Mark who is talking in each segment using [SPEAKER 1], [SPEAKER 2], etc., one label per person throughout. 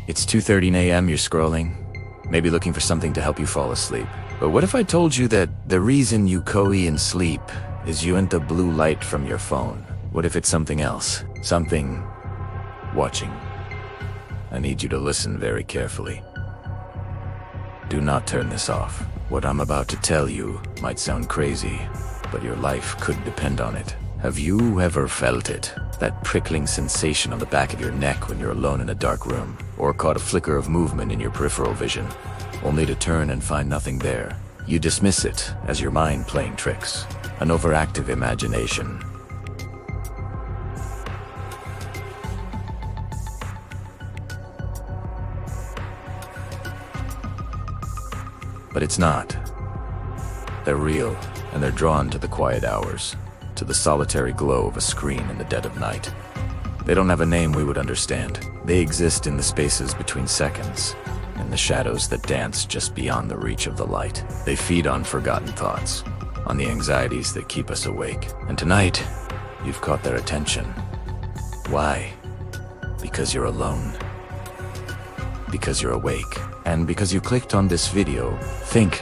[SPEAKER 1] It's 2:30 a.m. You're scrolling, maybe looking for something to help you fall asleep. But what if I told you that the reason you cozy in sleep is you enter blue light from your phone? What if it's something else? Something watching. I need you to listen very carefully. Do not turn this off. What I'm about to tell you might sound crazy, but your life could depend on it. Have you ever felt it? That prickling sensation on the back of your neck when you're alone in a dark room, or caught a flicker of movement in your peripheral vision, only to turn and find nothing there? You dismiss it as your mind playing tricks, an overactive imagination. But it's not. They're real, and they're drawn to the quiet hours, to the solitary glow of a screen in the dead of night. They don't have a name we would understand. They exist in the spaces between seconds, in the shadows that dance just beyond the reach of the light. They feed on forgotten thoughts, on the anxieties that keep us awake. And tonight, you've caught their attention. Why? Because you're alone. Because you're awake. And because you clicked on this video. Think.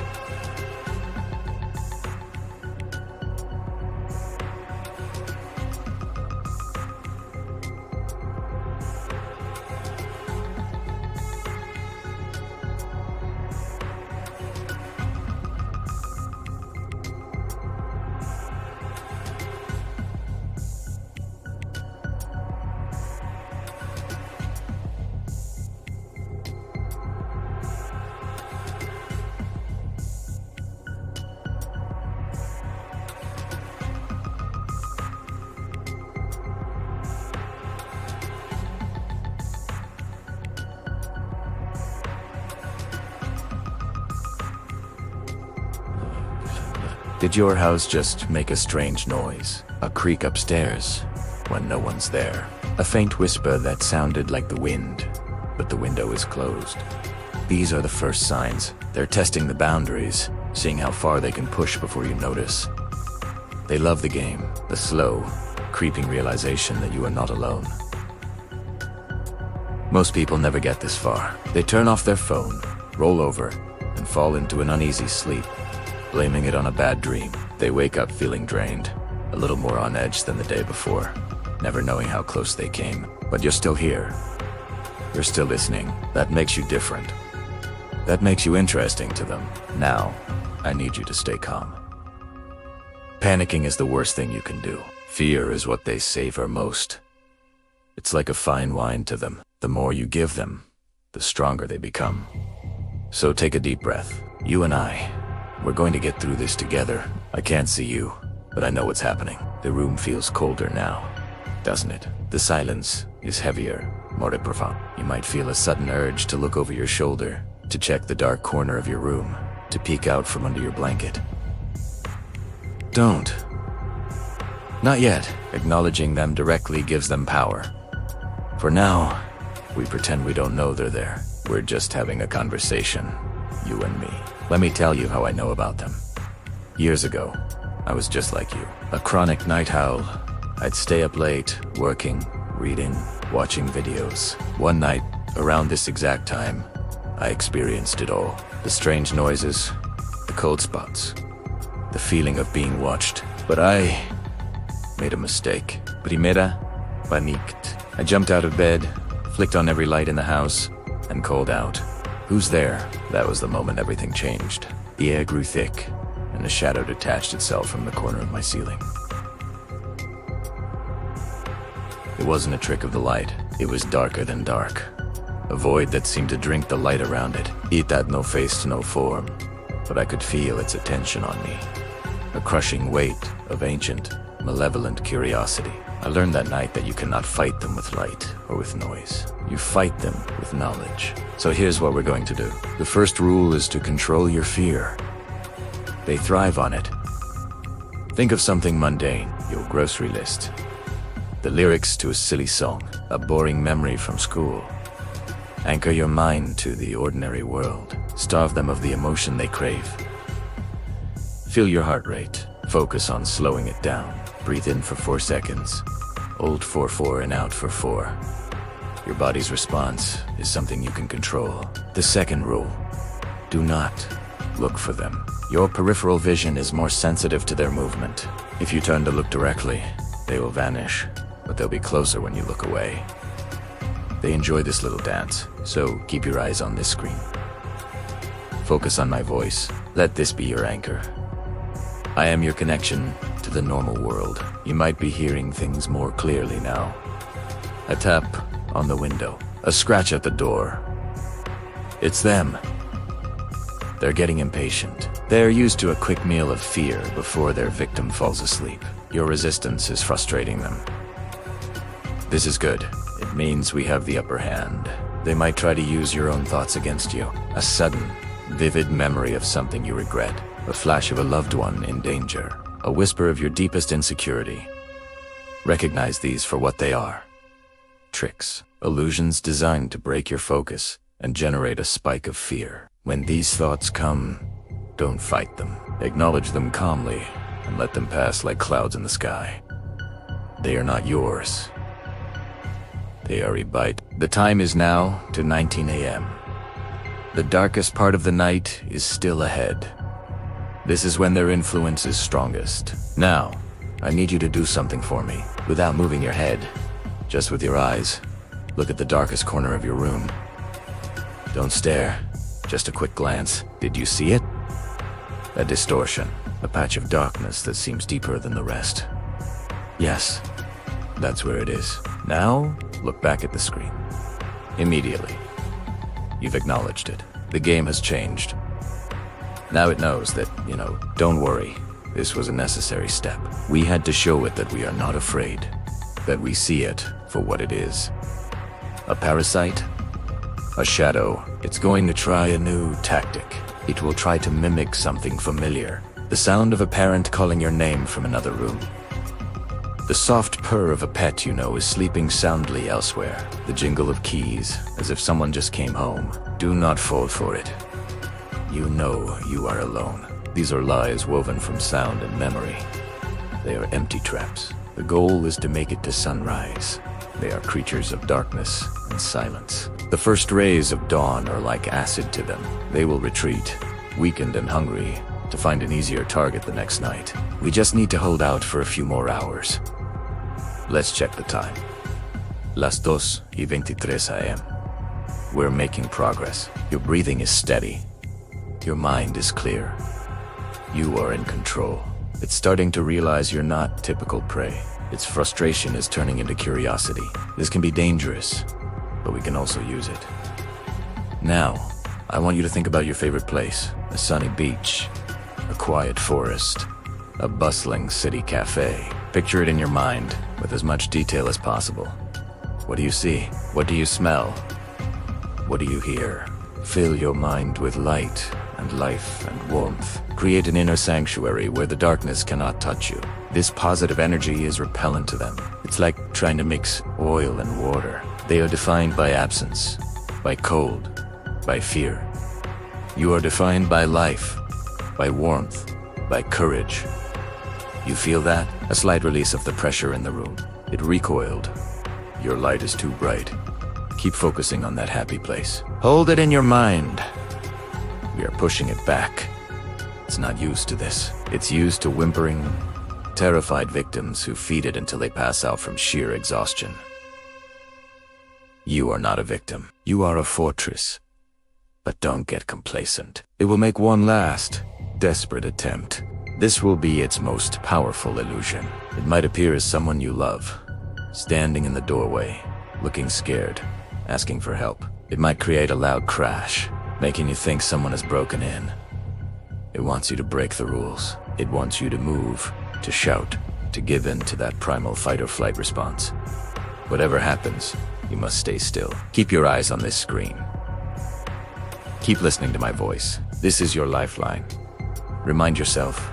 [SPEAKER 1] Did your house just make a strange noise? A creak upstairs when no one's there? A faint whisper that sounded like the wind, but the window is closed. These are the first signs. They're testing the boundaries, seeing how far they can push before you notice. They love the game, the slow, creeping realization that you are not alone. Most people never get this far. They turn off their phone, roll over, and fall into an uneasy sleep, blaming it on a bad dream. They wake up feeling drained, a little more on edge than the day before, never knowing how close they came. But you're still here. You're still listening. That makes you different. That makes you interesting to them. Now, I need you to stay calm. Panicking is the worst thing you can do. Fear is what they savor most. It's like a fine wine to them. The more you give them, the stronger they become. So take a deep breath. You and we're going to get through this together. I can't see you, but I know what's happening. The room feels colder now, doesn't it? The silence is heavier, more profound. You might feel a sudden urge to look over your shoulder, to check the dark corner of your room, to peek out from under your blanket. Don't. Not yet. Acknowledging them directly gives them power. For now, we pretend we don't know they're there. We're just having a conversation, you and me. Let me tell you how I know about them. Years ago, I was just like you, a chronic night owl. I'd stay up late, working, reading, watching videos. One night, around this exact time, I experienced it all. The strange noises, the cold spots, the feeling of being watched. But I made a mistake. Primera, panicked. I jumped out of bed, flicked on every light in the house, and called out, "Who's there?" That was the moment everything changed. The air grew thick, and a shadow detached itself from the corner of my ceiling. It wasn't a trick of the light. It was darker than dark. A void that seemed to drink the light around it. It had no face, no form, but I could feel its attention on me. A crushing weight of ancient, malevolent curiosity. I learned that night that you cannot fight them with light or with noise. You fight them with knowledge. So here's what we're going to do. The first rule is to control your fear. They thrive on it. Think of something mundane, your grocery list. The lyrics to a silly song, a boring memory from school. Anchor your mind to the ordinary world. Starve them of the emotion they crave. Feel your heart rate. Focus on slowing it down. Breathe in for 4 seconds. Hold for 4 and out for 4. Your body's response is something you can control. The second rule: do not look for them. Your peripheral vision is more sensitive to their movement. If you turn to look directly, they will vanish, but they'll be closer when you look away. They enjoy this little dance, so keep your eyes on this screen. Focus on my voice. Let this be your anchor. I am your connection to the normal world. You might be hearing things more clearly now. A tap on the window, a scratch at the door. It's them. They're getting impatient. They're used to a quick meal of fear before their victim falls asleep. Your resistance is frustrating them. This is good. It means we have the upper hand. They might try to use your own thoughts against you. A sudden, vivid memory of something you regret. A flash of a loved one in danger. A whisper of your deepest insecurity. Recognize these for what they are. Tricks. Illusions designed to break your focus and generate a spike of fear. When these thoughts come, don't fight them. Acknowledge them calmly and let them pass like clouds in the sky. They are not yours. They are a bite. The time is now to 19 a.m. The darkest part of the night is still ahead. This is when their influence is strongest. Now, I need you to do something for me, without moving your head. Just with your eyes, look at the darkest corner of your room. Don't stare. Just a quick glance. Did you see it? A distortion, a patch of darkness that seems deeper than the rest. Yes, that's where it is. Now, look back at the screen. Immediately. You've acknowledged it. The game has changed. Now it knows that, don't worry. This was a necessary step. We had to show it that we are not afraid. That we see it for what it is. A parasite? A shadow. It's going to try a new tactic. It will try to mimic something familiar. The sound of a parent calling your name from another room. The soft purr of a pet you know is sleeping soundly elsewhere. The jingle of keys, as if someone just came home. Do not fall for it. You know you are alone. These are lies woven from sound and memory. They are empty traps. The goal is to make it to sunrise. They are creatures of darkness and silence. The first rays of dawn are like acid to them. They will retreat, weakened and hungry, to find an easier target the next night. We just need to hold out for a few more hours. Let's check the time. Las 2:23 a.m. We're making progress. Your breathing is steady. Your mind is clear. You are in control. It's starting to realize you're not typical prey. Its frustration is turning into curiosity. This can be dangerous, but we can also use it. Now, I want you to think about your favorite place. A sunny beach, a quiet forest, a bustling city cafe. Picture it in your mind with as much detail as possible. What do you see? What do you smell? What do you hear? Fill your mind with light and life and warmth. Create an inner sanctuary where the darkness cannot touch you. This positive energy is repellent to them. It's like trying to mix oil and water. They are defined by absence, by cold, by fear. You are defined by life, by warmth, by courage. You feel that? A slight release of the pressure in the room. It recoiled. Your light is too bright. Keep focusing on that happy place. Hold it in your mind. We are pushing it back. It's not used to this. It's used to whimpering, terrified victims who feed it until they pass out from sheer exhaustion. You are not a victim. You are a fortress. But don't get complacent. It will make one last, desperate attempt. This will be its most powerful illusion. It might appear as someone you love, standing in the doorway, looking scared, asking for help. It might create a loud crash, making you think someone has broken in. It wants you to break the rules. It wants you to move, to shout, to give in to that primal fight-or-flight response. Whatever happens, you must stay still. Keep your eyes on this screen. Keep listening to my voice. This is your lifeline. Remind yourself,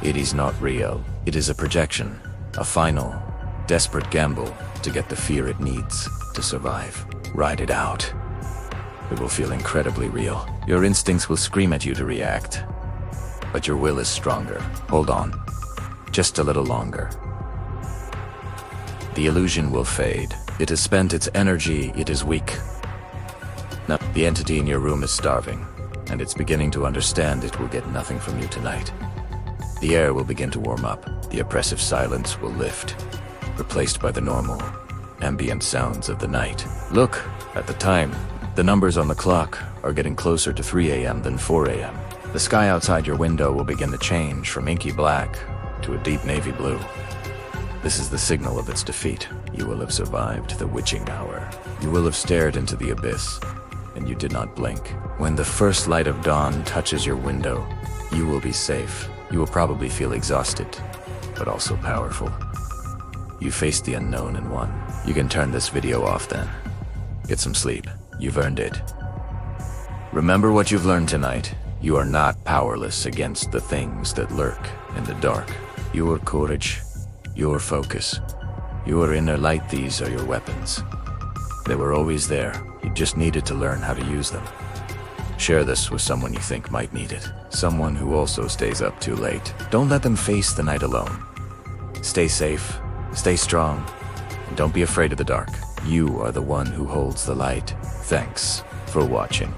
[SPEAKER 1] it is not real. It is a projection, a final, desperate gamble to get the fear it needs to survive. Ride it out. It will feel incredibly real. Your instincts will scream at you to react. But your will is stronger. Hold on. Just a little longer. The illusion will fade. It has spent its energy, it is weak. Now, the entity in your room is starving, and it's beginning to understand it will get nothing from you tonight. The air will begin to warm up, the oppressive silence will lift, replaced by the normal, ambient sounds of the night. Look at the time. The numbers on the clock are getting closer to 3 a.m. than 4 a.m. The sky outside your window will begin to change from inky black to a deep navy blue. This is the signal of its defeat. You will have survived the witching hour. You will have stared into the abyss, and you did not blink. When the first light of dawn touches your window, you will be safe. You will probably feel exhausted, but also powerful. You faced the unknown and won. You can turn this video off then. Get some sleep. You've earned it. Remember what you've learned tonight. You are not powerless against the things that lurk in the dark. Your courage, your focus, your inner light, these are your weapons. They were always there. You just needed to learn how to use them. Share this with someone you think might need it. Someone who also stays up too late. Don't let them face the night alone. Stay safe, stay strong, and don't be afraid of the dark. You are the one who holds the light. Thanks for watching.